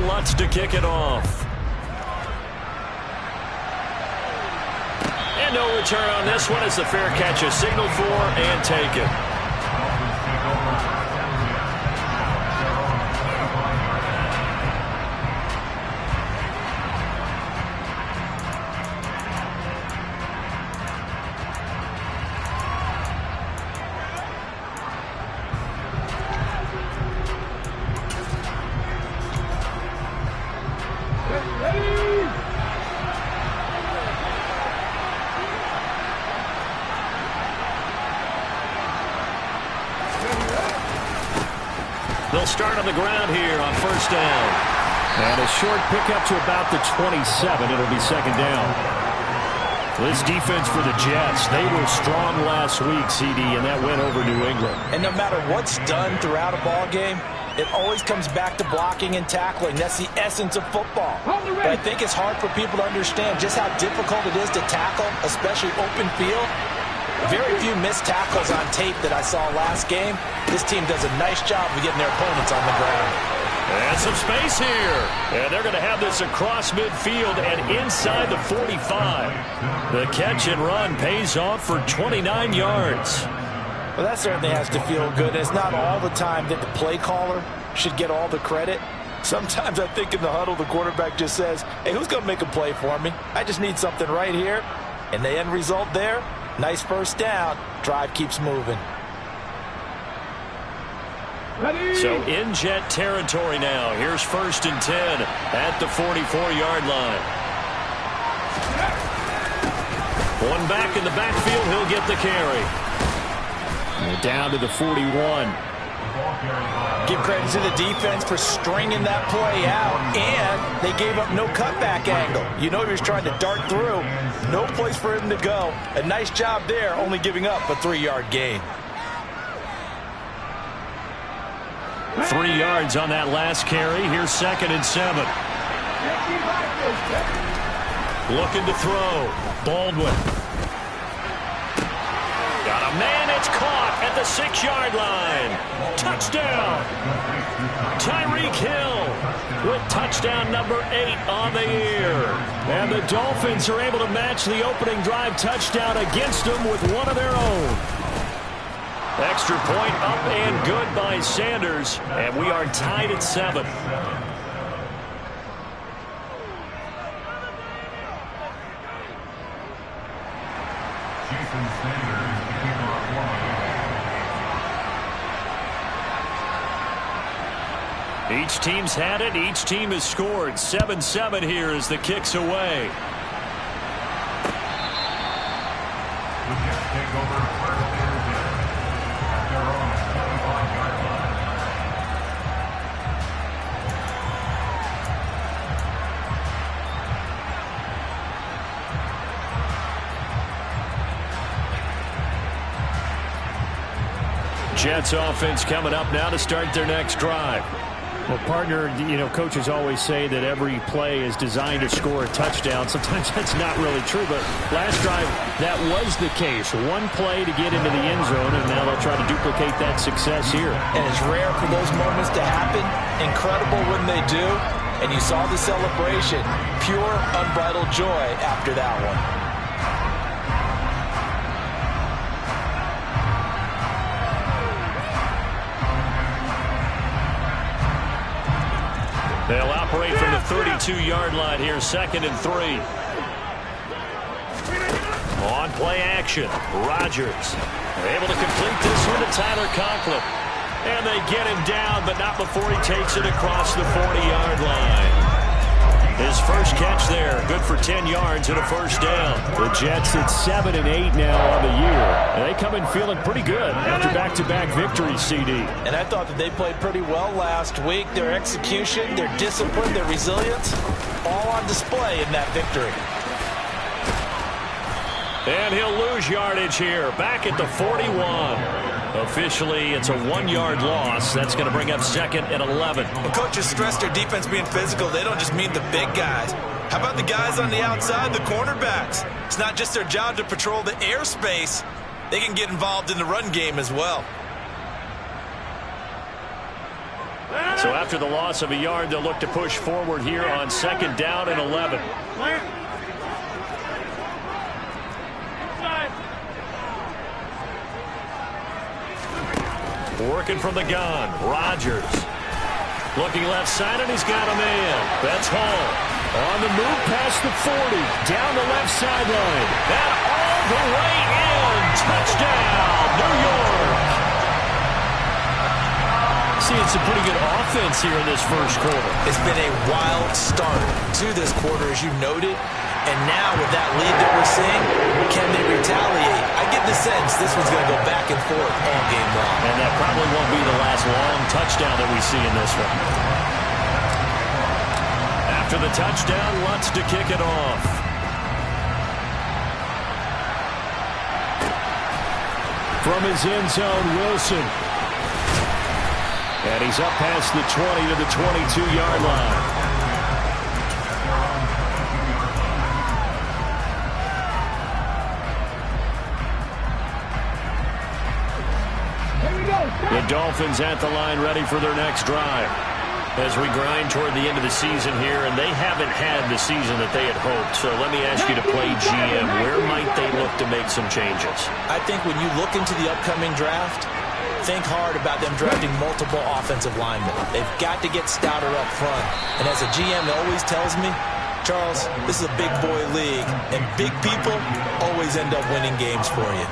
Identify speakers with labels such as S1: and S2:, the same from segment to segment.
S1: Lutz to kick it off. And no return on this one as the fair catch is signaled for and taken. They'll start on the ground here on first down. And a short pickup to about the 27. It'll be second down. This defense for the Jets, they were strong last week, CD, and that went over New England.
S2: And no matter what's done throughout a ball game, it always comes back to blocking and tackling. That's the essence of football. But I think it's hard for people to understand just how difficult it is to tackle, especially open field. Very few missed tackles on tape that I saw last game. This team does a nice job of getting their opponents on the ground.
S1: And some space here. And they're going to have this across midfield and inside the 45. The catch and run pays off for 29 yards.
S2: Well, that certainly has to feel good. It's not all the time that the play caller should get all the credit. Sometimes I think in the huddle, the quarterback just says, hey, who's going to make a play for me? I just need something right here. And the end result there, nice first down. Drive keeps moving.
S1: So in Jet territory now. Here's first and 10 at the 44-yard line. One back in the backfield. He'll get the carry. And down to the 41.
S2: Give credit to the defense for stringing that play out, and they gave up no cutback angle. You know he was trying to dart through. No place for him to go. A nice job there, only giving up a 3-yard gain.
S1: 3 yards on that last carry. Here's second and 7. Looking to throw. Baldwin. Got a man. It's caught at the 6-yard line. Touchdown. Tyreek Hill with touchdown number 8 on the year. And the Dolphins are able to match the opening drive touchdown against them with one of their own. Extra point up and good by Sanders. And we are tied at 7. Each team's had it. Each team has scored. 7-7 here as the kick's away. Jets offense coming up now to start their next drive. Well, partner, you know, coaches always say that every play is designed to score a touchdown. Sometimes that's not really true, but last drive, that was the case. One play to get into the end zone, and now they'll try to duplicate that success here.
S2: And it's rare for those moments to happen. Incredible when they do. And you saw the celebration. Pure, unbridled joy after that one.
S1: They'll operate from the 32-yard line here, second and 3. On play action, Rodgers able to complete this one to Tyler Conklin. And they get him down, but not before he takes it across the 40-yard line. His first catch there, good for 10 yards and a first down. The Jets at 7-8 now on the year. And they come in feeling pretty good after back-to-back victories, CD.
S2: And I thought that they played pretty well last week. Their execution, their discipline, their resilience, all on display in that victory.
S1: And he'll lose yardage here, back at the 41. Officially, it's a 1-yard loss. That's going to bring up second and 11.
S3: When coaches stress their defense being physical, they don't just mean the big guys. How about the guys on the outside, the cornerbacks? It's not just their job to patrol the airspace. They can get involved in the run game as well.
S1: So after the loss of a yard, they'll look to push forward here on 2nd down and 11. Working from the gun, Rodgers. Looking left side, and he's got a man. That's Hall. On the move past the 40. Down the left sideline. And all the way in. Touchdown, New York. Seeing some pretty good offense here in this first quarter.
S2: It's been a wild start to this quarter, as you noted. And now with that lead that we're seeing, can they retaliate? I get the sense this one's going to go back and forth all game long.
S1: And that probably won't be the last long touchdown that we see in this one. After the touchdown, Lutz to kick it off. From his end zone, Wilson. And he's up past the 20 to the 22-yard line. The Dolphins at the line ready for their next drive. As we grind toward the end of the season here, and they haven't had the season that they had hoped. So let me ask you to play GM. Where might they look to make some changes?
S2: I think when you look into the upcoming draft, think hard about them drafting multiple offensive linemen. They've got to get stouter up front. And as a GM always tells me, Charles, this is a big boy league, and big people always end up winning games for you.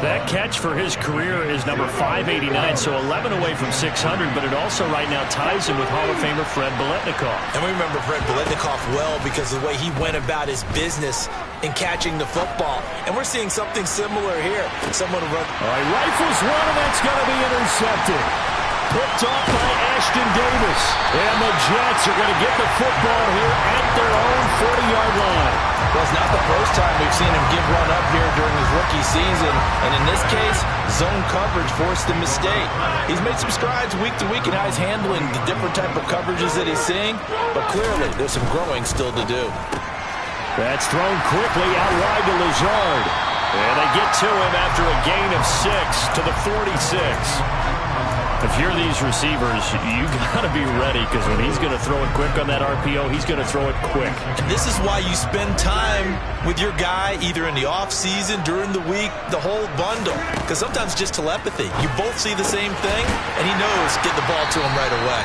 S1: That catch for his career is number 589, so 11 away from 600, but it also right now ties him with Hall of Famer Fred Biletnikoff.
S2: And we remember Fred Biletnikoff well because of the way he went about his business in catching the football. And we're seeing something similar here. Someone run.
S1: All right, rifles one, and that's going to be intercepted. Picked off by Ashton Davis. And the Jets are going to get the football here at their own 40-yard line.
S2: Well, it's not the first time we've seen him give one up here during his rookie season. And in this case, zone coverage forced a mistake. He's made some strides week to week in how he's handling the different type of coverages that he's seeing. But clearly, there's some growing still to do.
S1: That's thrown quickly out wide to Lazard. And they get to him after a gain of 6 to the 46. If you're these receivers, you got to be ready, because when he's going to throw it quick on that RPO, he's going to throw it quick.
S2: This is why you spend time with your guy either in the offseason, during the week, the whole bundle. Because sometimes it's just telepathy. You both see the same thing, and he knows get the ball to him right away.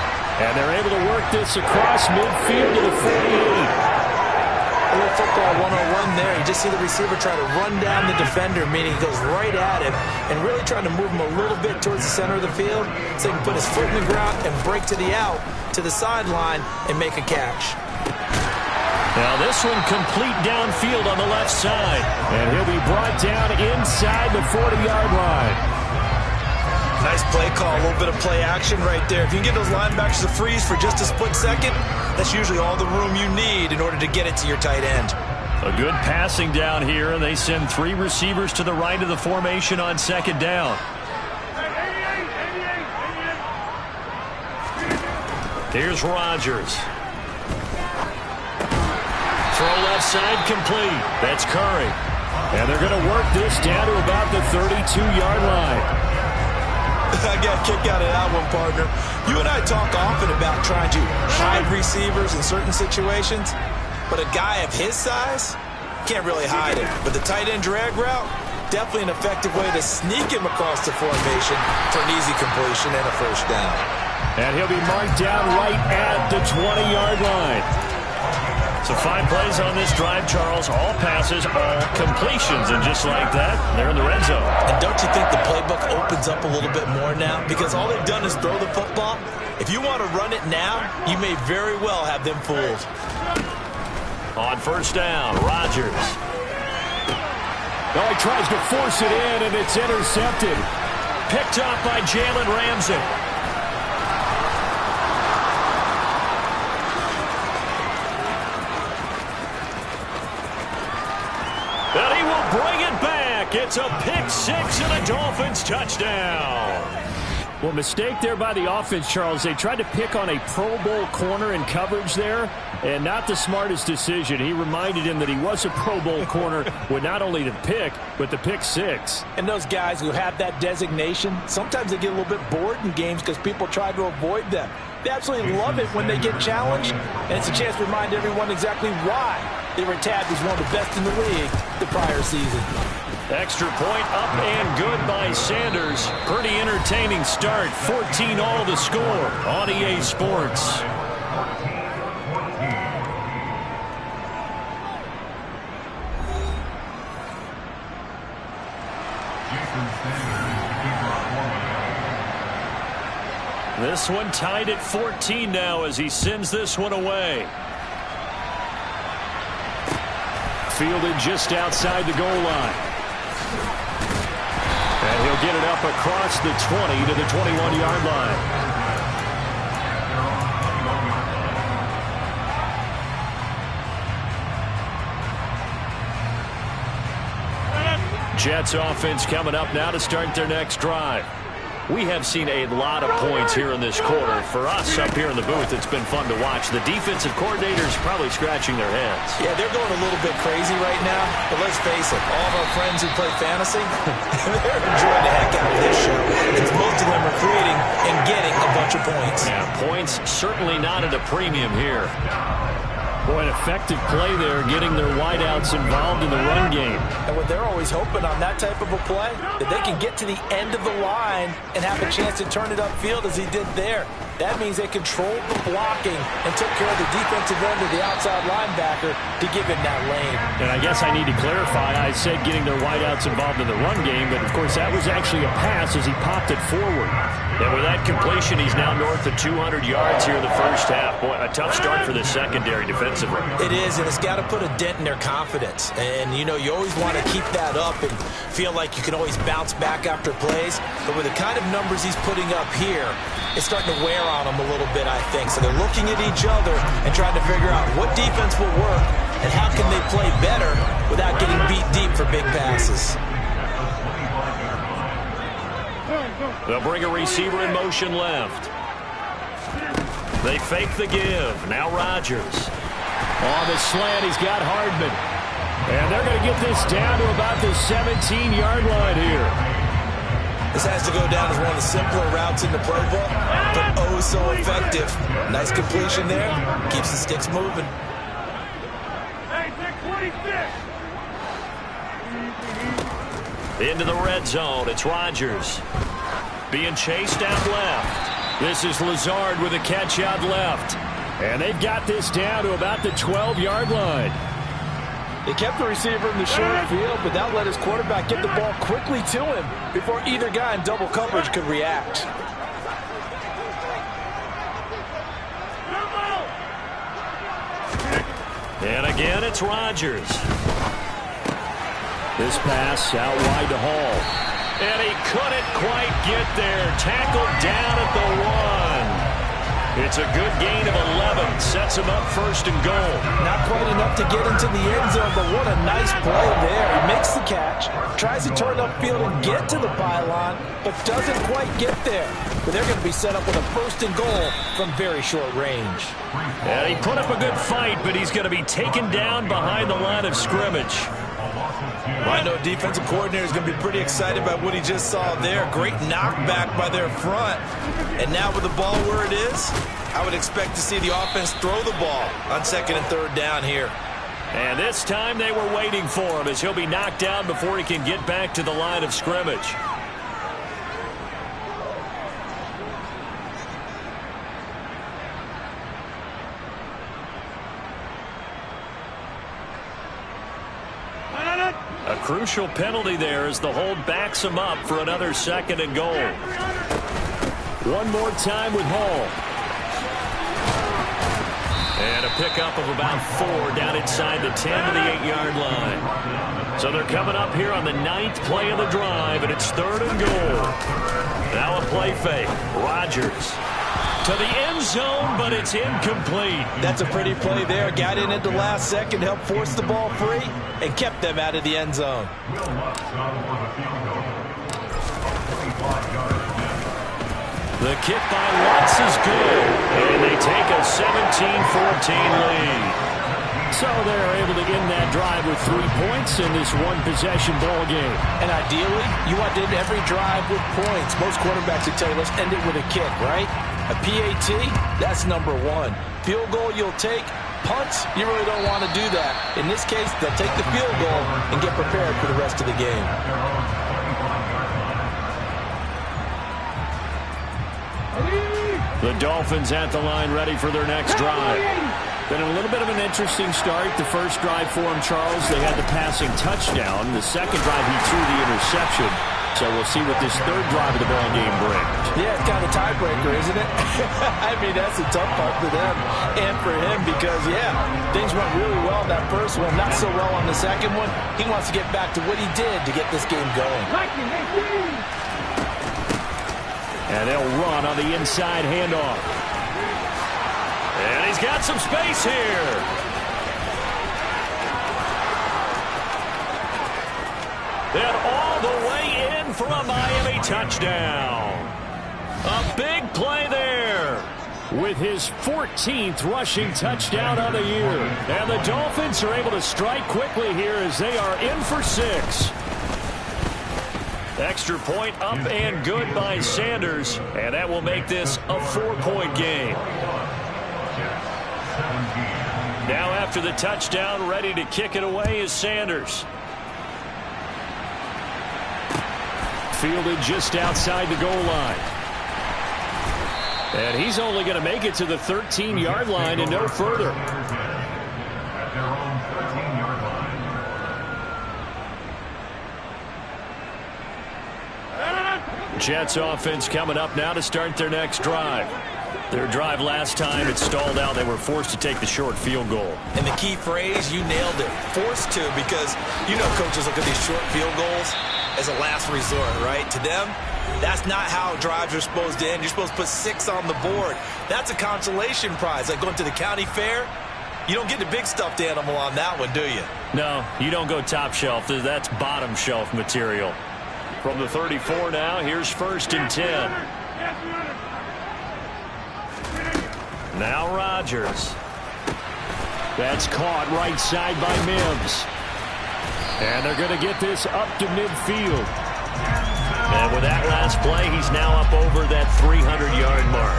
S1: And they're able to work this across midfield to the 48.
S2: A little football 101 there. You just see the receiver try to run down the defender, meaning he goes right at him and really trying to move him a little bit towards the center of the field so he can put his foot in the ground and break to the out, to the sideline, and make a catch.
S1: Now this one complete downfield on the left side. And he'll be brought down inside the 40-yard line.
S2: Nice play call, a little bit of play action right there. If you can get those linebackers to freeze for just a split second, that's usually all the room you need in order to get it to your tight end.
S1: A good passing down here. They send 3 receivers to the right of the formation on 2nd down. Here's Rodgers. Throw left side complete. That's Curry. And they're going to work this down to about the 32-yard line.
S2: I got a kick out of that one, partner. You and I talk often about trying to hide receivers in certain situations, but a guy of his size can't really hide him. But the tight end drag route, definitely an effective way to sneak him across the formation for an easy completion and a first down.
S1: And he'll be marked down right at the 20-yard line. So 5 plays on this drive, Charles. All passes, all completions. And just like that, they're in the red zone.
S2: And don't you think the playbook opens up a little bit more now? Because all they've done is throw the football. If you want to run it now, you may very well have them fooled.
S1: On first down, Rodgers. Oh, he tries to force it in, and it's intercepted. Picked up by Jalen Ramsey. And he will bring it back. It's a pick 6 and a Dolphins touchdown. Well, mistake there by the offense, Charles. They tried to pick on a Pro Bowl corner in coverage there, and not the smartest decision. He reminded him that he was a Pro Bowl corner with not only the pick, but the pick six.
S2: And those guys who have that designation, sometimes they get a little bit bored in games because people try to avoid them. They absolutely love it when they get challenged, and it's a chance to remind everyone exactly why they were tabbed as one of the best in the league the prior season.
S1: Extra point up and good by Sanders. Pretty entertaining start. 14-all the score on EA Sports. This one tied at 14 now as he sends this one away. Fielded just outside the goal line. And he'll get it up across the 20 to the 21-yard line. Jets offense coming up now to start their next drive. We have seen a lot of points here in this quarter. For us up here in the booth, it's been fun to watch. The defensive coordinators probably scratching their heads.
S2: Yeah, they're going a little bit crazy right now. But let's face it, all of our friends who play fantasy, they're enjoying the heck out of this show. Because most of them are creating and getting a bunch of points.
S1: Yeah, points certainly not at a premium here. Boy, an effective play there, getting their wideouts involved in the run game.
S2: And what they're always hoping on that type of a play, that they can get to the end of the line and have a chance to turn it upfield as he did there. That means they controlled the blocking and took care of the defensive end of the outside linebacker to give him that lane.
S1: And I guess I need to clarify, I said getting their wideouts involved in the run game, but of course that was actually a pass as he popped it forward. And with that completion, he's now north of 200 yards here in the first half. Boy, a tough start for the secondary defensively.
S2: It is, and it's got to put a dent in their confidence. And, you know, you always want to keep that up and feel like you can always bounce back after plays. But with the kind of numbers he's putting up here, it's starting to wear on them a little bit, I think. So they're looking at each other and trying to figure out what defense will work and how can they play better without getting beat deep for big passes.
S1: They'll bring a receiver in motion left. They fake the give. Now Rodgers. On the slant, he's got Hardman. And they're going to get this down to about the 17-yard line here.
S2: This has to go down as one of the simpler routes in the playbook, but oh so effective. Nice completion there. Keeps the sticks moving.
S1: Into the red zone. It's Rodgers. Being chased out left. This is Lazard with a catch out left. And they've got this down to about the 12-yard line.
S2: They kept the receiver in the short field, but that let his quarterback get the ball quickly to him before either guy in double coverage could react.
S1: And again, it's Rodgers. This pass out wide to Hall. And he couldn't quite get there. Tackled down at the 1. It's a good gain of 11. Sets him up first and goal.
S2: Not quite enough to get into the end zone, but what a nice play there. He makes the catch, tries to turn upfield and get to the pylon, but doesn't quite get there. But they're going to be set up with a first and goal from very short range.
S1: And he put up a good fight, but he's going to be taken down behind the line of scrimmage.
S3: I know defensive coordinator is going to be pretty excited by what he just saw there. Great knockback by their front. And now with the ball where it is, I would expect to see the offense throw the ball on second and third down here.
S1: And this time they were waiting for him as he'll be knocked down before he can get back to the line of scrimmage. A crucial penalty there as the hold backs him up for another second and goal. One more time with Hall. And a pickup of about 4 down inside the 10 to the 8-yard line. So they're coming up here on the 9th play of the drive, and it's 3rd and goal. Now a play fake. Rodgers to the end zone, but it's incomplete.
S2: That's a pretty play there. Got in at the last second, helped force the ball free, and kept them out of the end zone.
S1: The kick by Watts is good, and they take a 17-14 lead. So they're able to end that drive with 3 points in this one-possession ball game.
S2: And ideally, you want to end every drive with points. Most quarterbacks would tell you, let's end it with a kick, right? A PAT, that's number one. Field goal you'll take. Punts, you really don't want to do that. In this case, they'll take the field goal and get prepared for the rest of the game.
S1: The Dolphins at the line ready for their next drive. Been a little bit of an interesting start. The first drive for him, Charles, they had the passing touchdown. The second drive, he threw the interception. So we'll see what this third drive of the ball game brings.
S2: Yeah, it's kind of a tiebreaker, isn't it? I mean, that's a tough part for them and for him because, yeah, things went really well in that first one, not so well on the second one. He wants to get back to what he did to get this game going.
S1: And they'll run on the inside handoff. And he's got some space here. And all the way in for a Miami touchdown. A big play there with his 14th rushing touchdown of the year. And the Dolphins are able to strike quickly here as they are in for 6. Extra point up and good by Sanders. And that will make this a 4-point game. Now after the touchdown, ready to kick it away is Sanders. Fielded just outside the goal line. And he's only going to make it to the 13-yard line and no further. Jets offense coming up now to start their next drive. Their drive last time, it stalled out. They were forced to take the short field goal.
S3: And the key phrase, you nailed it. Forced to, because you know coaches look at these short field goals as a last resort, right? To them, that's not how drives are supposed to end. You're supposed to put 6 on the board. That's a consolation prize. Like going to the county fair, you don't get the big stuffed animal on that one, do you?
S1: No, you don't go top shelf. That's bottom shelf material. From the 34 now, here's 1st and 10. Now Rodgers. That's caught right side by Mims. And they're going to get this up to midfield. And with that last play, he's now up over that 300-yard mark.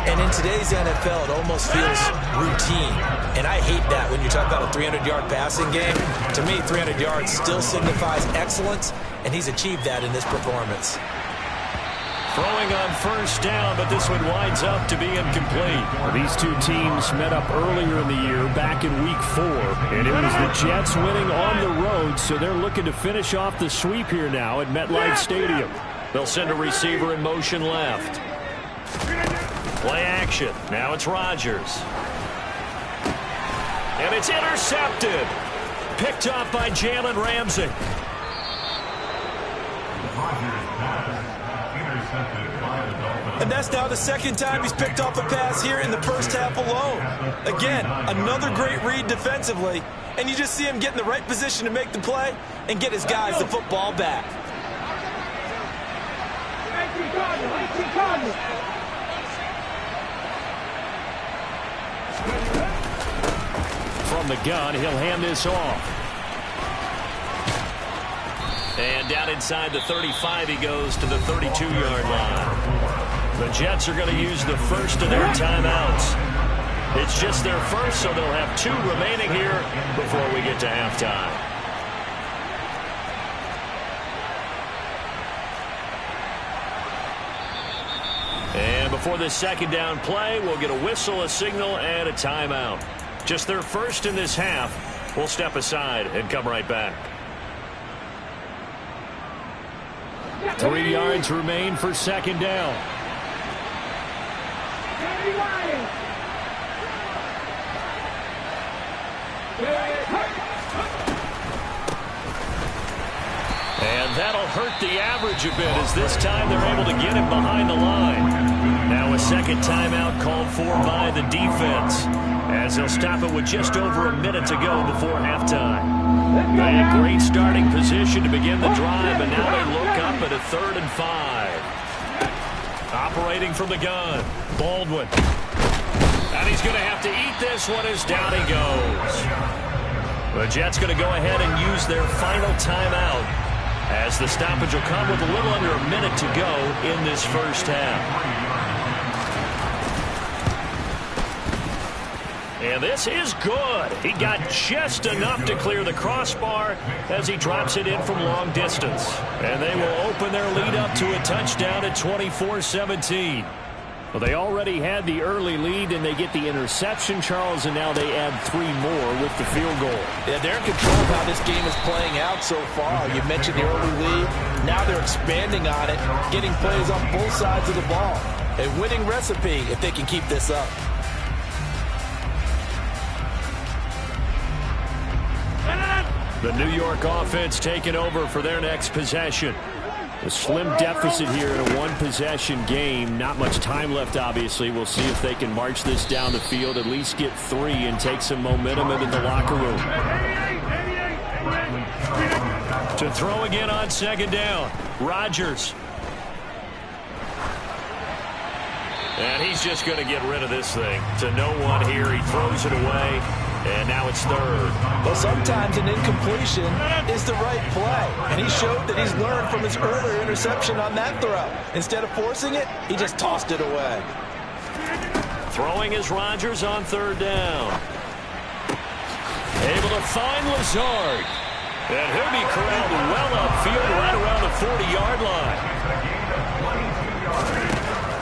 S2: And in today's NFL, it almost feels routine. And I hate that when you talk about a 300-yard passing game. To me, 300 yards still signifies excellence, and he's achieved that in this performance.
S1: Throwing on 1st down, but this one winds up to be incomplete. Well, these two teams met up earlier in the year, back in Week 4, and it was the Jets winning on the road, so they're looking to finish off the sweep here now at MetLife Stadium. They'll send a receiver in motion left. Play action. Now it's Rodgers. And it's intercepted. Picked off by Jalen Ramsey.
S2: And that's now the second time he's picked off a pass here in the first half alone. Again, another great read defensively, and you just see him get in the right position to make the play and get his guys the football back.
S1: From the gun, he'll hand this off. And down inside the 35, he goes to the 32-yard line. The Jets are going to use the first of their timeouts. It's just their first, so they'll have 2 remaining here before we get to halftime. And before this second down play, we'll get a whistle, a signal, and a timeout. Just their first in this half. We'll step aside and come right back. 3 yards remain for second down. And that'll hurt the average a bit as this time they're able to get him behind the line. Now a second timeout called for by the defense as they'll stop it with just over a minute to go before halftime. They had great starting position to begin the drive, and now they look up at a 3rd and 5. Operating from the gun, Baldwin. And he's going to have to eat this one as down he goes. The Jets going to go ahead and use their final timeout as the stoppage will come with a little under a minute to go in this first half. And this is good. He got just enough to clear the crossbar as he drops it in from long distance. And they will open their lead up to a touchdown at 24-17. Well, they already had the early lead, and they get the interception, Charles, and now they add 3 more with the field goal.
S2: Yeah, they're in control of how this game is playing out so far. You mentioned the early lead. Now they're expanding on it, getting plays on both sides of the ball. A winning recipe if they can keep this up.
S1: The New York offense taking over for their next possession. A slim deficit here in a one-possession game. Not much time left, obviously. We'll see if they can march this down the field, at least get 3 and take some momentum into the locker room. To throw again on second down, Rodgers. And he's just going to get rid of this thing. To no one here, he throws it away. And now it's third.
S2: Well, sometimes an incompletion is the right play. And he showed that he's learned from his earlier interception on that throw. Instead of forcing it, he just tossed it away.
S1: Throwing is Rodgers on third down. Able to find Lazard. And he'll be corralled well upfield right around the 40-yard line.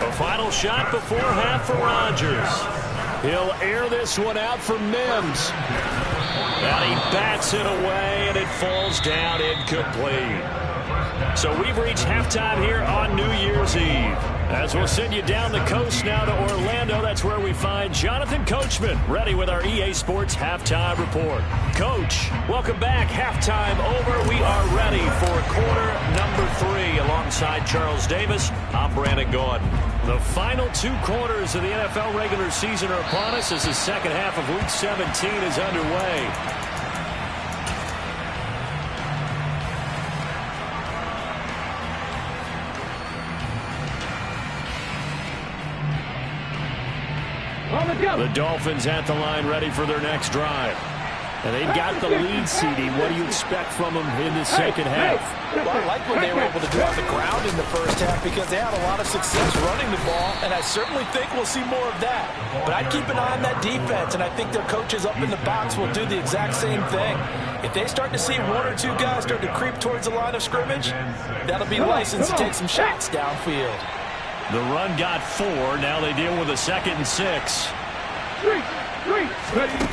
S1: A final shot before half for Rodgers. He'll air this one out for Mims. And he bats it away, and it falls down incomplete. So we've reached halftime here on New Year's Eve. As we'll send you down the coast now to Orlando, that's where we find Jonathan Coachman, ready with our EA Sports Halftime Report. Coach, welcome back. Halftime over. We are ready for quarter number 3. Alongside Charles Davis, I'm Brandon Gaudin. The final 2 quarters of the NFL regular season are upon us as the second half of Week 17 is underway. The Dolphins at the line ready for their next drive. And they've got the lead, CD. What do you expect from them in the second half?
S2: Well, I like what they were able to do on the ground in the first half because they had a lot of success running the ball, and I certainly think we'll see more of that. But I'd keep an eye on that defense, and I think their coaches up in the box will do the exact same thing. If they start to see 1 or 2 guys start to creep towards the line of scrimmage, that'll be license to take some shots downfield.
S1: The run got 4. Now they deal with a 2nd and 6.
S4: Ready.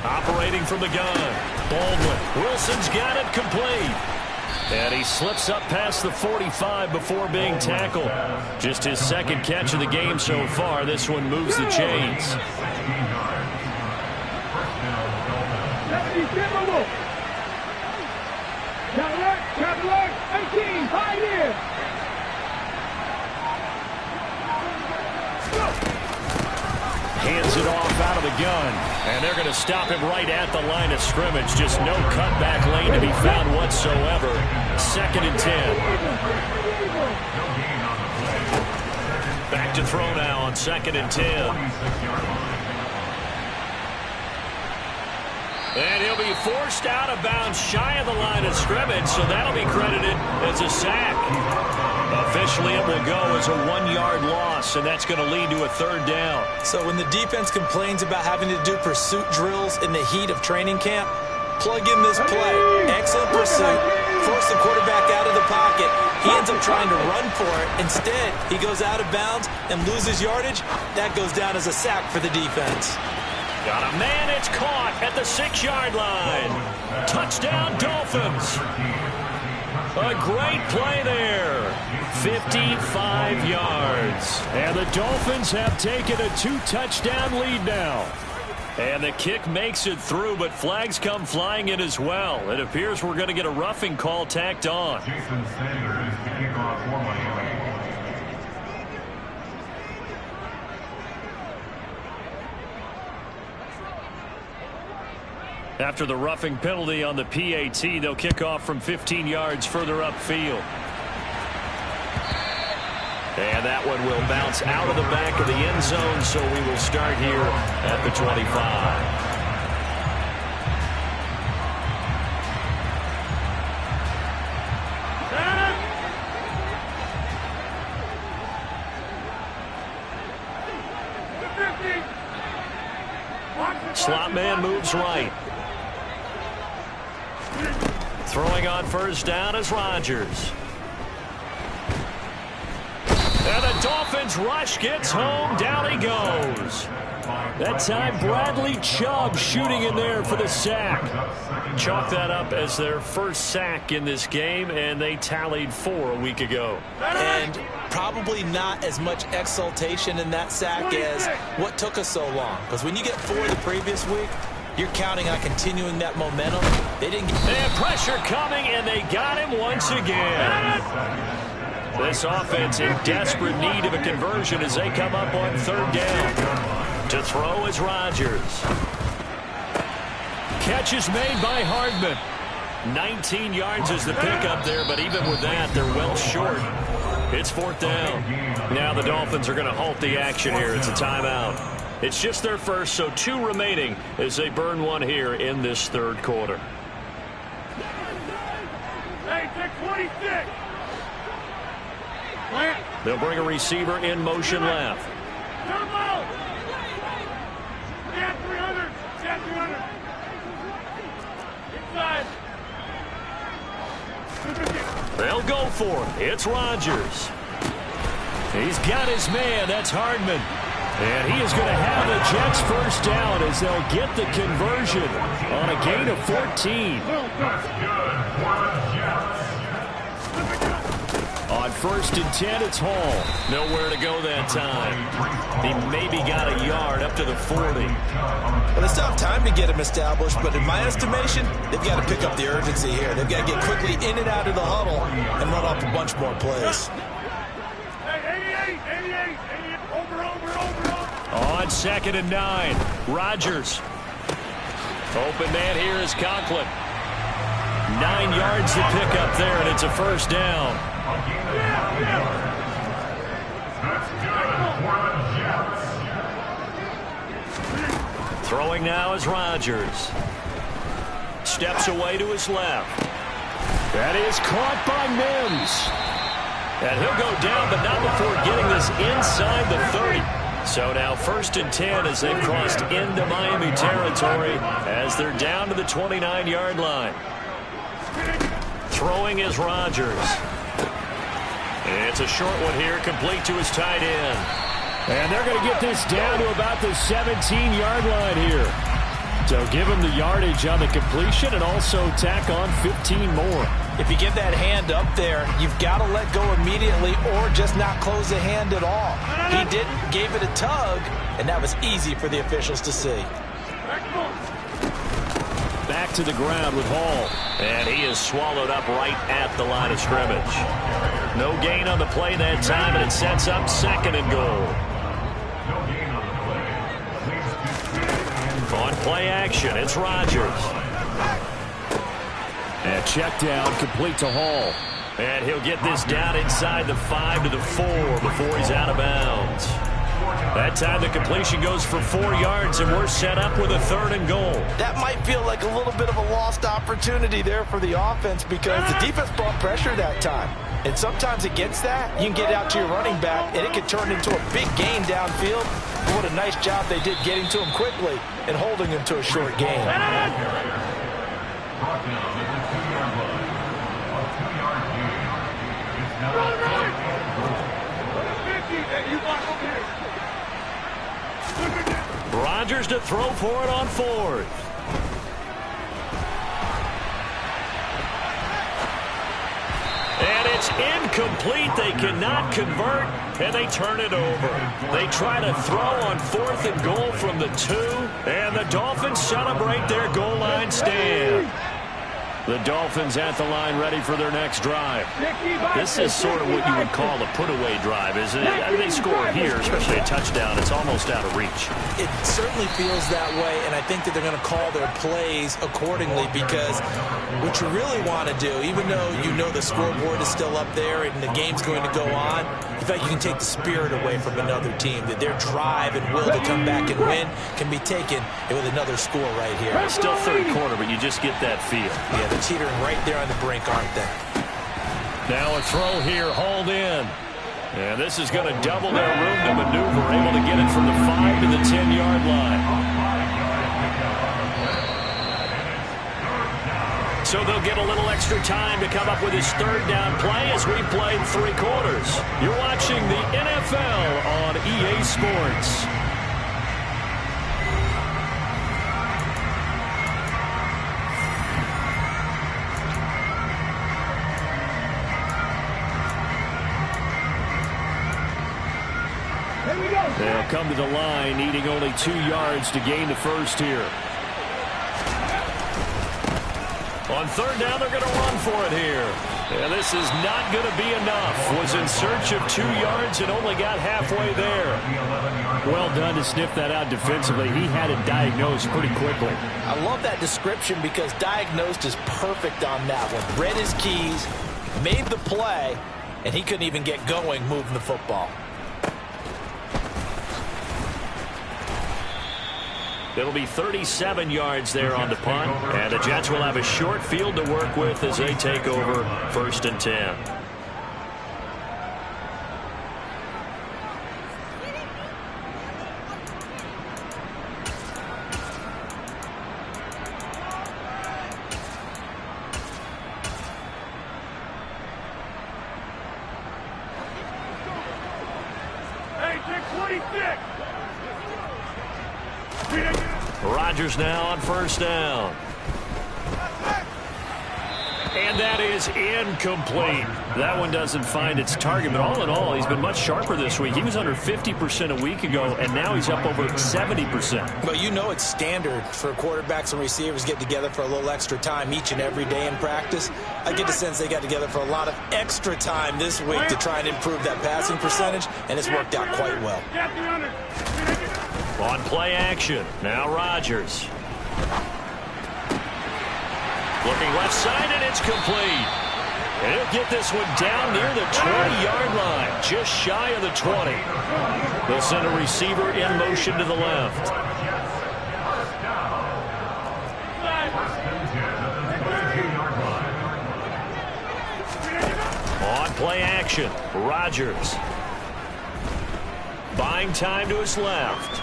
S1: Operating from the gun, Baldwin. Wilson's got it complete. And he slips up past the 45 before being tackled. Just his 2nd catch of the game so far. This one moves the chains.
S4: Cadillac, 18, high here.
S1: Hands it off out of the gun. And they're going to stop him right at the line of scrimmage. Just no cutback lane to be found whatsoever. 2nd and 10. Back to throw now on 2nd and 10. And he'll be forced out of bounds shy of the line of scrimmage, so that'll be credited as a sack. Officially, it will go as a 1-yard loss, and that's going to lead to a 3rd down.
S2: So when the defense complains about having to do pursuit drills in the heat of training camp, plug in this play. Excellent pursuit. Force the quarterback out of the pocket. He ends up trying to run for it. Instead, he goes out of bounds and loses yardage. That goes down as a sack for the defense.
S1: Got a man, it's caught at the 6-yard line. Touchdown, Dolphins. A great play there. 55 yards. And the Dolphins have taken a 2-touchdown lead now. And the kick makes it through, but flags come flying in as well. It appears we're going to get a roughing call tacked on.
S4: Jason Sanders to kick off for Miami.
S1: After the roughing penalty on the PAT, they'll kick off from 15 yards further upfield. And that one will bounce out of the back of the end zone, so we will start here at the 25. Slot man moves right. Throwing on first down is Rodgers. And the Dolphins rush gets home. Down he goes. That time Bradley Chubb shooting in there for the sack. Chalk that up as their first sack in this game, and they tallied 4 a week ago.
S2: And probably not as much exultation in that sack as what took us so long. Because when you get 4 the previous week, you're counting on continuing that momentum. They didn't get...
S1: They had pressure coming, and they got him once again. This offense in desperate need of a conversion as they come up on third down. To throw is Rodgers. Catch is made by Hardman. 19 yards is the pickup there, but even with that, they're well short. It's fourth down. Now the Dolphins are going to halt the action here. It's a timeout. It's just their first, so 2 remaining as they burn one here in this third quarter.
S4: Hey, take 26.
S1: They'll bring a receiver in motion left.
S4: Turbo. Stand 300. Stand 300. Inside.
S1: They'll go for it. It's Rodgers. He's got his man. That's Hardman. And he is going to have the Jets first down as they'll get the conversion on a gain of 14. On first and 10, it's Hall. Nowhere to go that time. He maybe got a yard up to the 40.
S2: Well, it's tough time to get him established, but in my estimation, they've got to pick up the urgency here. They've got to get quickly in and out of the huddle and run off a bunch more plays.
S4: Hey, 88. Over.
S1: On second and 9, Rodgers. Open man here is Conklin. 9 yards to pick up there, and it's a first down. Throwing now is Rodgers. Steps away to his left. That is caught by Mims. And he'll go down, but not before getting this inside the 30. So now first and 10 as they've crossed into Miami territory as they're down to the 29-yard line. Throwing is Rodgers. It's a short one here, complete to his tight end. And they're going to get this down to about the 17-yard line here. So give him the yardage on the completion and also tack on 15 more.
S2: If you give that hand up there, you've got to let go immediately or just not close the hand at all. He didn't, gave it a tug, and that was easy for the officials to see.
S1: Back to the ground with Hall. And he is swallowed up right at the line of scrimmage. No gain on the play that time, and it sets up second and goal. On play action, it's Rodgers. And check down, complete to Hall. And he'll get this down inside the 5 to the 4 before he's out of bounds. That time the completion goes for 4 yards, and we're set up with a third and goal.
S2: That might feel like a little bit of a lost opportunity there for the offense because the defense brought pressure that time. And sometimes against that, you can get out to your running back, and it can turn into a big gain downfield. But what a nice job they did getting to him quickly and holding him to a short gain.
S1: Rodgers to throw for it on fourth. And it's incomplete. They cannot convert, and they turn it over. They try to throw on fourth and goal from the 2, and the Dolphins celebrate their goal line stand. The Dolphins at the line ready for their next drive. This is sort of what you would call a put-away drive, isn't it? I mean, they score here, especially a touchdown. It's almost out of reach.
S2: It certainly feels that way, and I think that they're going to call their plays accordingly because what you really want to do, even though you know the scoreboard is still up there and the game's going to go on, In fact, you can take the spirit away from another team. That their drive and will to come back and win can be taken with another score right here.
S1: Still third quarter, but you just get that feel.
S2: Yeah, they're teetering right there on the brink, aren't they?
S1: Now a throw here, hauled in. And this is going to double their room to maneuver, able to get it from the 5 to the 10-yard line. So they'll get a little extra time to come up with his third down play as we've played 3 quarters. You're watching the NFL on EA Sports. They'll come to the line, needing only 2 yards to gain the first here. On third down, they're going to run for it here. And this is not going to be enough. Was in search of 2 yards and only got halfway there. Well done to sniff that out defensively. He had it diagnosed pretty quickly.
S2: I love that description because diagnosed is perfect on that one. Read his keys, made the play, and he couldn't even get going moving the football.
S1: It'll be 37 yards there on the punt, and the Jets will have a short field to work with as they take over 1st and 10.
S4: Hey, take 26.
S1: Rodgers now on 1st down. And that is incomplete. That one doesn't find its target, but all in all, he's been much sharper this week. He was under 50% a week ago, and now he's up over 70%.
S2: But you know it's standard for quarterbacks and receivers get together for a little extra time each and every day in practice. I get the sense they got together for a lot of extra time this week to try and improve that passing percentage, and it's worked out quite well.
S1: On play action, now Rodgers. Looking left side, and it's complete. And he'll get this one down near the 20-yard line, just shy of the 20. They'll send a receiver in motion to the left. On play action, Rodgers. Buying time to his left.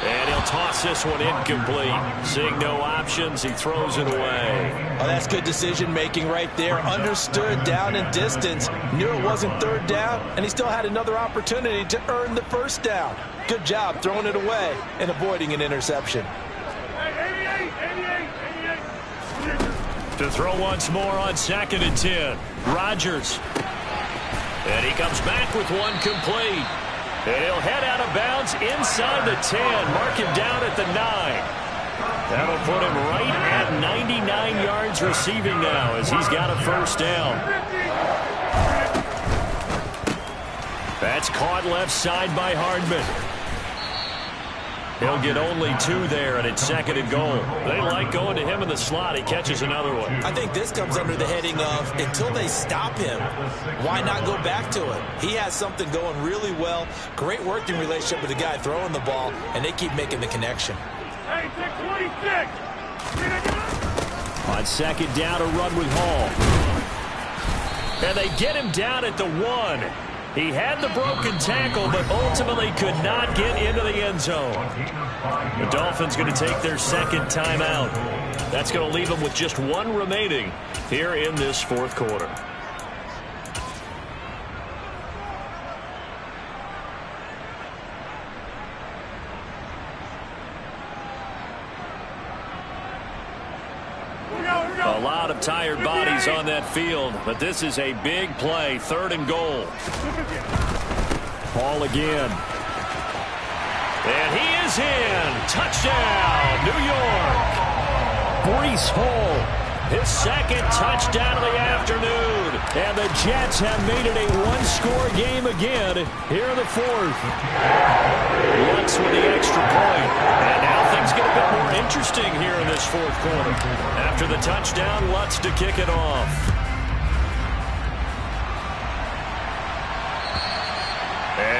S1: And he'll toss this one incomplete. Seeing no options, he throws it away.
S2: Oh, that's good decision-making right there. Understood down and distance. Knew it wasn't third down, and he still had another opportunity to earn the first down. Good job throwing it away and avoiding an interception.
S4: Hey, 88.
S1: To throw once more on 2nd and 10. Rodgers. And he comes back with one complete. And he'll head out of bounds inside the 10. Mark him down at the 9. That'll put him right at 99 yards receiving now as he's got a first down. That's caught left side by Hardman. He'll get only 2 there, and it's 2nd and goal. They like going to him in the slot. He catches another one.
S2: I think this comes under the heading of until they stop him, why not go back to it? He has something going really well. Great working relationship with the guy throwing the ball, and they keep making the connection.
S4: Hey, take 26.
S1: On 2nd down, a run with Hall. And they get him down at the 1. He had the broken tackle, but ultimately could not get into the end zone. The Dolphins going to take their 2nd timeout. That's going to leave them with just 1 remaining here in this 4th quarter. A lot of tired bodies on that field, but this is a big play, 3rd and goal. Hall again. And he is in. Touchdown, New York. Breece Hall, his 2nd touchdown of the afternoon. And the Jets have made it a 1-score game again here in the 4th. Lutz with the extra point. And now things get a bit more interesting here in this 4th quarter. After the touchdown, Lutz to kick it off.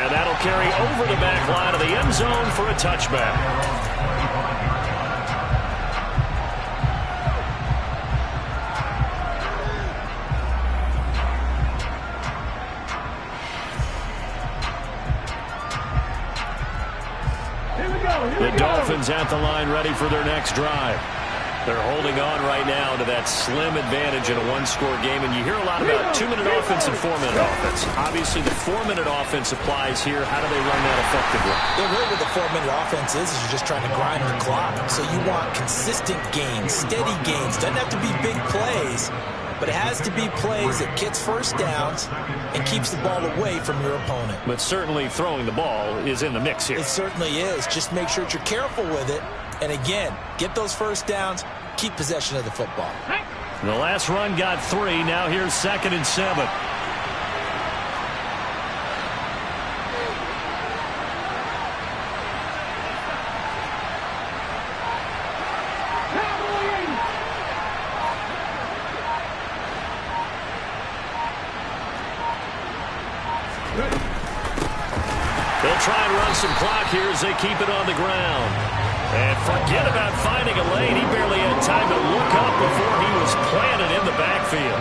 S1: And that'll carry over the back line of the end zone for a touchback. The Dolphins at the line ready for their next drive. They're holding on right now to that slim advantage in a one-score game, and you hear a lot about 2-minute offense and 4-minute offense. Obviously, the 4-minute offense applies here. How do they run that effectively?
S2: Yeah, really what the 4-minute offense is you're just trying to grind the clock. So you want consistent gains, steady gains. Doesn't have to be big plays, but it has to be plays that gets first downs and keeps the ball away from your opponent.
S1: But certainly throwing the ball is in the mix here.
S2: It certainly is. Just make sure that you're careful with it. And again, get those first downs, keep possession of the football.
S1: The last run got 3. Now here's 2nd and 7. They'll try and run some clock here as they keep it on the ground. And forget about finding a lane. He barely had time to look up before he was planted in the backfield.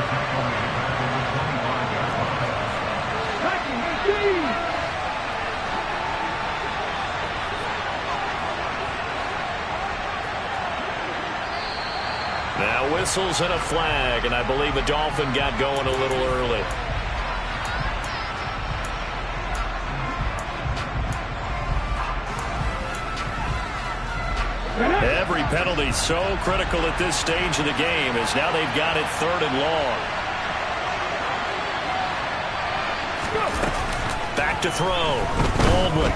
S1: Now whistles and a flag, and I believe a Dolphin got going a little early. Every penalty so critical at this stage of the game as now they've got it 3rd and long. Back to throw. Baldwin.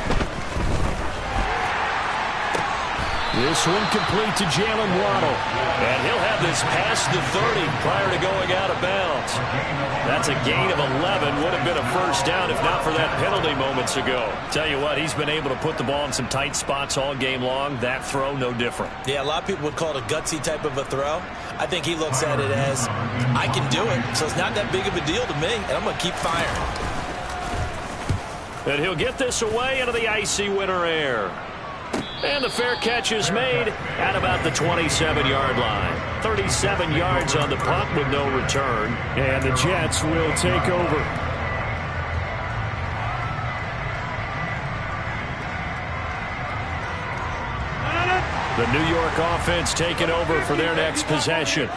S1: This one complete to Jalen Waddle. And he'll have this past the 30 prior to going out of bounds. That's a gain of 11. Would have been a first down if not for that penalty moments ago. Tell you what, he's been able to put the ball in some tight spots all game long. That throw, no different.
S2: Yeah, a lot of people would call it a gutsy type of a throw. I think he looks at it as, I can do it, so it's not that big of a deal to me, and I'm going to keep firing.
S1: And he'll get this away into the icy winter air. And the fair catch is made at about the 27-yard line. 37 yards on the punt with no return. And the Jets will take over. The New York offense taking over for their next possession.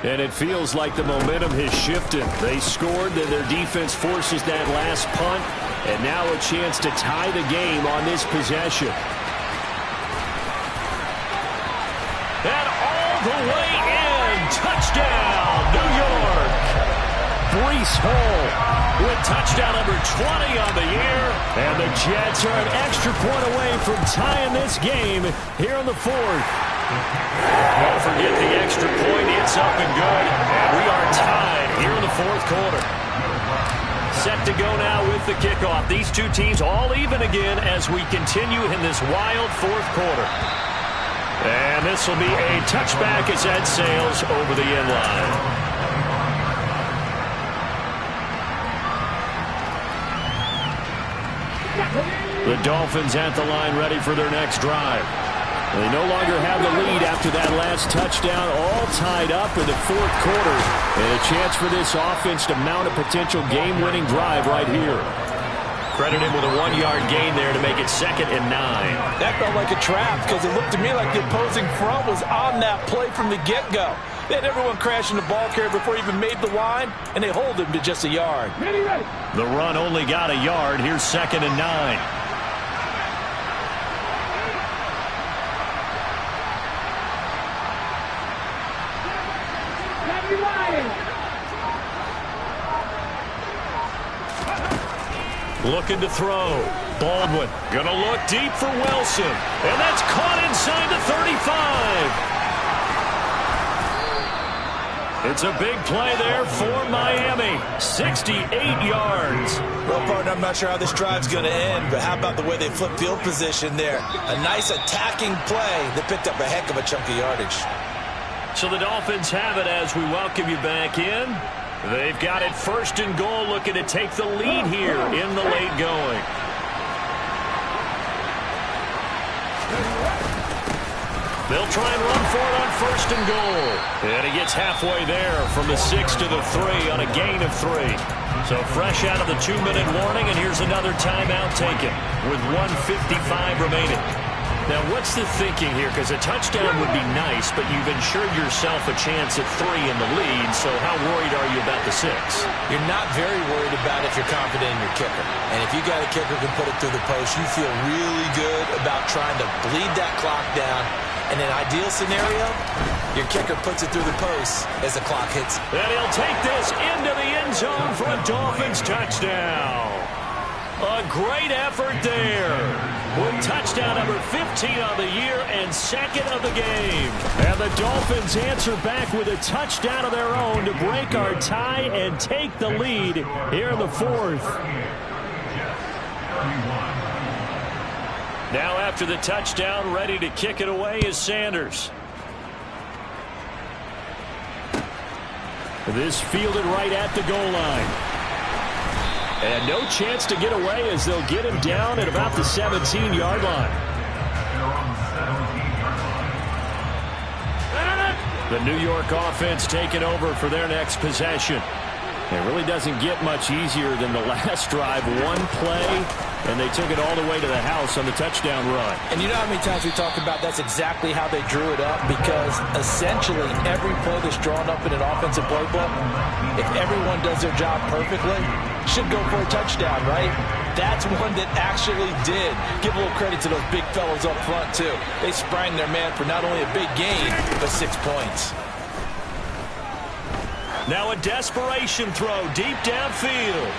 S1: And it feels like the momentum has shifted. They scored, then their defense forces that last punt. And now a chance to tie the game on this possession. And all the way in. Touchdown, New York. Breece Hall with touchdown number 20 on the year. And the Jets are an extra point away from tying this game here in the 4th. Don't forget the extra point. It's up and good. And we are tied here in the 4th quarter. Set to go now with the kickoff. These two teams all even again as we continue in this wild 4th quarter. And this will be a touchback as Ed sails over the end line. The Dolphins at the line ready for their next drive. They no longer have the lead after that last touchdown, all tied up in the 4th quarter. And a chance for this offense to mount a potential game-winning drive right here. Credit him with a 1-yard gain there to make it 2nd and 9.
S2: That felt like a trap because it looked to me like the opposing front was on that play from the get-go. They had everyone crashing the ball carrier before he even made the line, and they hold him to just a yard.
S1: The run only got a yard. Here's 2nd and 9. Looking to throw. Baldwin going to look deep for Wilson. And that's caught inside the 35. It's a big play there for Miami. 68 yards.
S2: Well, partner, I'm not sure how this drive's going to end, but how about the way they flip field position there? A nice attacking play that picked up a heck of a chunk of yardage.
S1: So the Dolphins have it as we welcome you back in. They've got it 1st and goal, looking to take the lead here in the late going. They'll try and run for it on 1st and goal. And he gets halfway there from the 6 to the 3 on a gain of 3. So fresh out of the 2-minute warning, and here's another timeout taken with 1:55 remaining. Now, what's the thinking here? Because a touchdown would be nice, but you've ensured yourself a chance at 3 in the lead, so how worried are you about the 6?
S2: You're not very worried about if you're confident in your kicker. And if you got a kicker who can put it through the post, you feel really good about trying to bleed that clock down. In an ideal scenario, your kicker puts it through the post as the clock hits.
S1: And he'll take this into the end zone for a Dolphins touchdown. A great effort there. With touchdown number 15 on the year and 2nd of the game. And the Dolphins answer back with a touchdown of their own to break our tie and take the lead here in the 4th. Now after the touchdown, ready to kick it away is Sanders. This fielded right at the goal line. And no chance to get away as they'll get him down at about the 17-yard line. The New York offense taking over for their next possession. It really doesn't get much easier than the last drive. One play, and they took it all the way to the house on the touchdown run.
S2: And you know how many times we talked about that's exactly how they drew it up? Because essentially every play that's drawn up in an offensive playbook, if everyone does their job perfectly, should go for a touchdown, right? That's one that actually did. Give a little credit to those big fellows up front, too. They sprang their man for not only a big gain, but 6 points.
S1: Now a desperation throw deep downfield.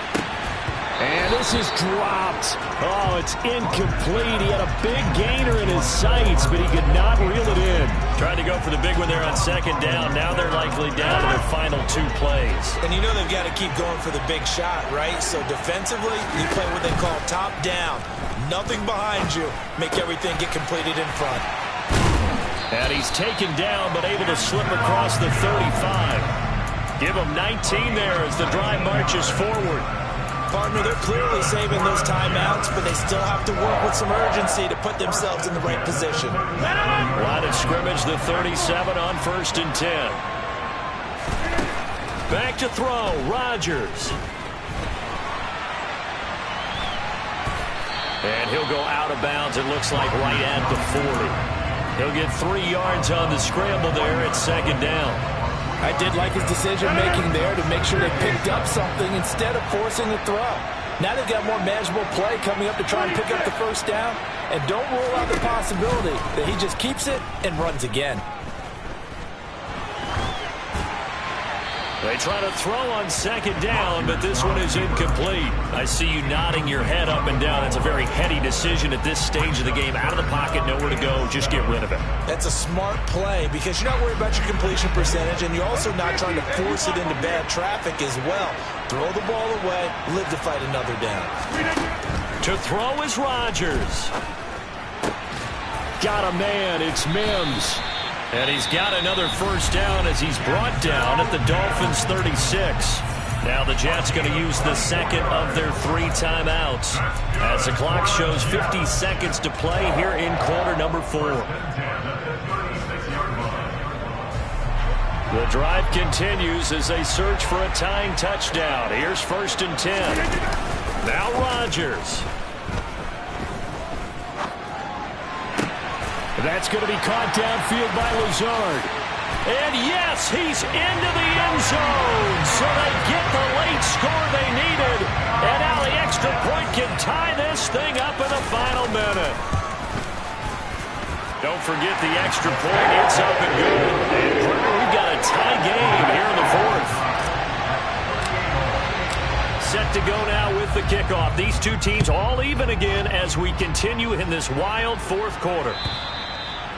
S1: And this is dropped. Oh, it's incomplete. He had a big gainer in his sights, but he could not reel it in. Tried to go for the big one there on 2nd down. Now they're likely down to their final 2 plays.
S2: And you know they've got to keep going for the big shot, right? So defensively, you play what they call top down. Nothing behind you. Make everything get completed in front.
S1: And he's taken down, but able to slip across the 35. Give him 19 there as the drive marches forward.
S2: Partner, they're clearly saving those timeouts, but they still have to work with some urgency to put themselves in the right position.
S1: Line of scrimmage, the 37 on 1st and 10. Back to throw, Rodgers. And he'll go out of bounds, it looks like right at the 40. He'll get 3 yards on the scramble there at 2nd down.
S2: I did like his decision-making there to make sure they picked up something instead of forcing the throw. Now they've got more manageable play coming up to try and pick up the 1st down. And don't rule out the possibility that he just keeps it and runs again.
S1: They try to throw on 2nd down, but this one is incomplete. I see you nodding your head up and down. It's a very heady decision at this stage of the game. Out of the pocket, nowhere to go. Just get rid of it.
S2: That's a smart play because you're not worried about your completion percentage, and you're also not trying to force it into bad traffic as well. Throw the ball away, live to fight another down.
S1: To throw is Rodgers. Got a man. It's Mims. And he's got another 1st down as he's brought down at the Dolphins' 36. Now the Jets going to use the 2nd of their 3 timeouts as the clock shows 50 seconds to play here in quarter number 4. The drive continues as they search for a tying touchdown. Here's 1st and 10. Now Rodgers. That's going to be caught downfield by Lazard. And yes, he's into the end zone. So they get the late score they needed. And now the extra point can tie this thing up in the final minute. Don't forget the extra point. It's up and good. And we've got a tie game here in the 4th. Set to go now with the kickoff. These 2 teams all even again as we continue in this wild 4th quarter.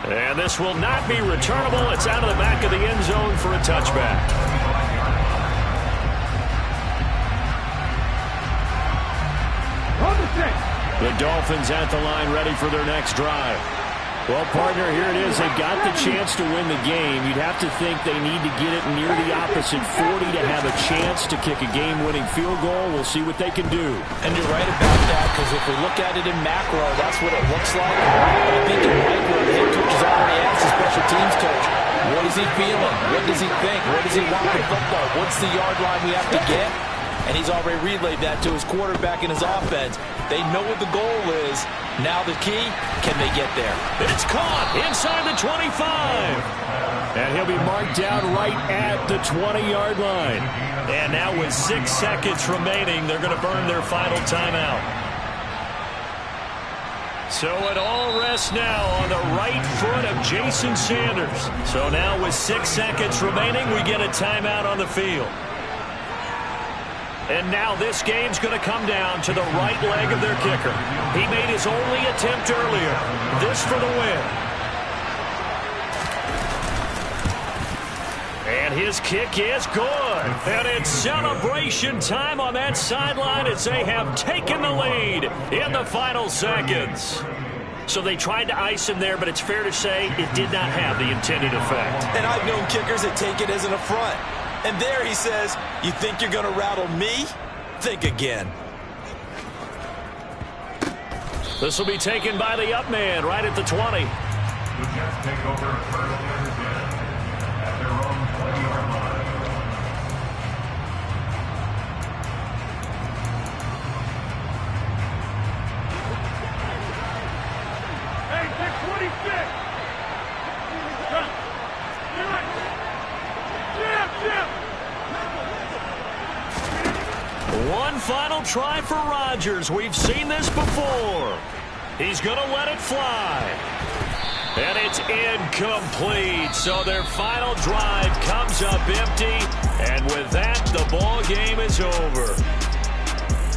S1: And this will not be returnable. It's out of the back of the end zone for a touchback. The Dolphins at the line ready for their next drive. Well, partner, here it is. They've got the chance to win the game. You'd have to think they need to get it near the opposite 40 to have a chance to kick a game-winning field goal. We'll see what they can do.
S2: And you're right about that, because if we look at it in macro, that's what it looks like. But I think in micro, the head coach has already asked, especially is he feeling? What does he think? Where does he want the football? What's the yard line we have to get? And he's already relayed that to his quarterback and his offense. They know what the goal is. Now the key, can they get there?
S1: It's caught inside the 25. And he'll be marked down right at the 20-yard line. And now with 6 seconds remaining, they're going to burn their final timeout. So it all rests now on the right foot of Jason Sanders. So now with 6 seconds remaining, we get a timeout on the field. And now this game's going to come down to the right leg of their kicker. He made his only attempt earlier. This for the win. And his kick is good. And it's celebration time on that sideline as they have taken the lead in the final seconds. So they tried to ice him there, but it's fair to say it did not have the intended effect.
S2: And I've known kickers that take it as an affront. And there he says, you think you're going to rattle me? Think again.
S1: This will be taken by the up man right at the 20.
S4: The Jets take over first and 10 at their own 20-yard line. Hey, take 26.
S1: One final try for Rodgers. We've seen this before. He's going to let it fly. And it's incomplete. So their final drive comes up empty. And with that, the ball game is over.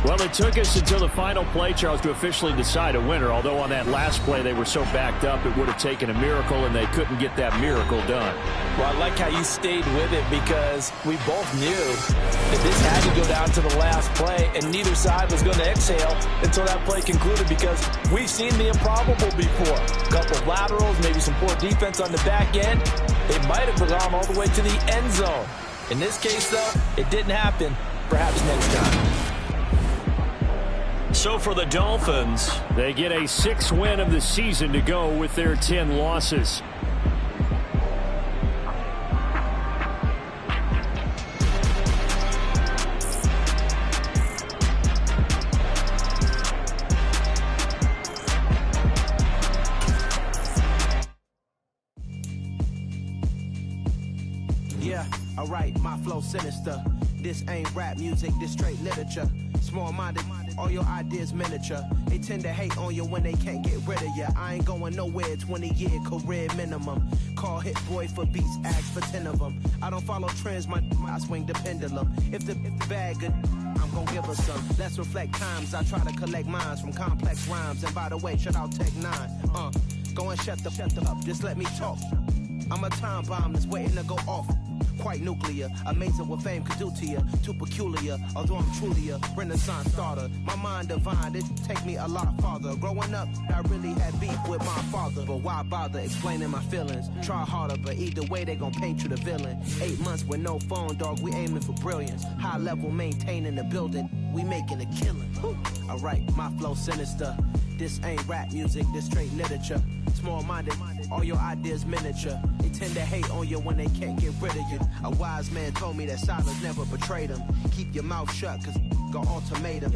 S1: Well, it took us until the final play, Charles, to officially decide a winner. Although on that last play they were so backed up, it would have taken a miracle, and they couldn't get that miracle done.
S2: Well, I like how you stayed with it because we both knew that this had to go down to the last play, and neither side was going to exhale until that play concluded because we've seen the improbable before. A couple of laterals, maybe some poor defense on the back end. They might have gone all the way to the end zone. In this case, though, it didn't happen. Perhaps next time.
S1: So for the Dolphins, they get a 6th win of the season to go with their 10 losses.
S5: Yeah, alright, my flow sinister. This ain't rap music, this straight literature. Small-minded, all your ideas miniature. They tend to hate on you when they can't get rid of you. I ain't going nowhere, 20-year career minimum. Call Hit Boy for beats, ask for 10 of them. I don't follow trends, I swing the pendulum. If the bag good, I'm gonna give her some. Let's reflect times, I try to collect minds from complex rhymes. And by the way, shout out Tech 9. Go and shut the up, just let me talk. I'm a time bomb that's waiting to go off. Quite nuclear, amazing what fame could do to you. Too peculiar, although I'm truly a renaissance starter. My mind divine, it take me a lot farther. Growing up, I really had beef with my father. But why bother explaining my feelings? Try harder, but either way they gon' paint you the villain. 8 months with no phone, dog, we aiming for brilliance. High level maintaining the building, we making a killing. Alright, my flow sinister. This ain't rap music, this straight literature. Small-minded, all your ideas miniature. They tend to hate on you when they can't get rid of you. A wise man told me that silence never betrayed him. Keep your mouth shut, cause got ultimatums.